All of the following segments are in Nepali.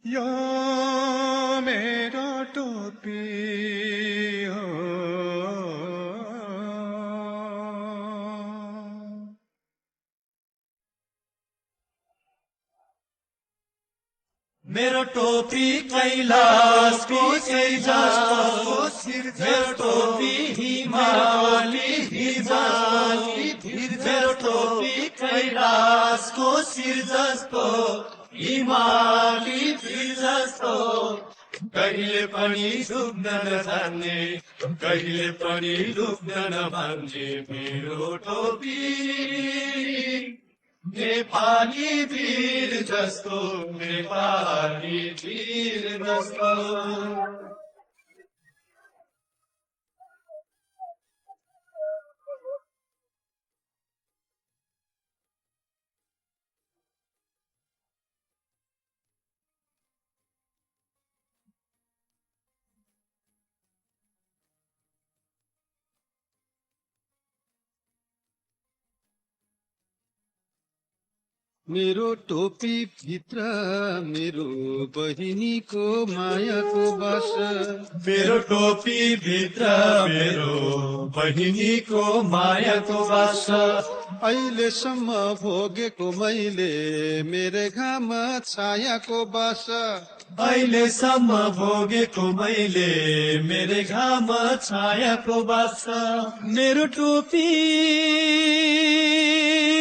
यो मेरो टोपी हो। मेरो टोपी कैलाशको जस्तो मेरो टोपी हिमाली मेरो टोपी कैलाशको शिर जस्तो हिमाली जस्तो कहिले पनि डुब्न नजान्ने कहिले पनि डुब्न नमान्ने मेरो टोपी नेपाली वीर जस्तो नेपाली वीर जस्तो मेरो टोपी भित्र मेरो बहिनीको मायाको बास। मेरो टोपी भित्र मेरो बहिनीको मायाको बास। अहिलेसम्म भोगेको मैले मेरो घाम छायाको बास। अहिलेसम्म भोगेको मैले मेरो घाम छायाको बास। मेरो टोपी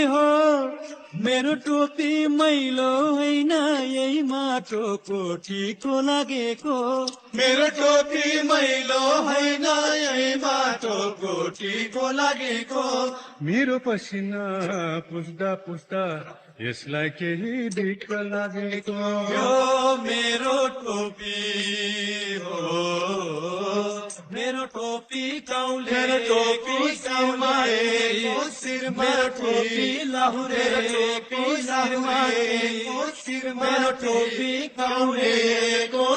हो मेरो टोपी मैलो होइन यही माटोको ठिको लागेको। मेरो टोपी मैलो होइन यही माटोको ठिको लागेको। मेरो पसिना पुस्दा पुस्दा यसलाई केही दिक्क लागेको। यो मेरो टोपी हो मेरो टोपी गाउँले मेरो टोपी गाउँले मेरो टोपी लाहुरे मेरो टोपी गाउँले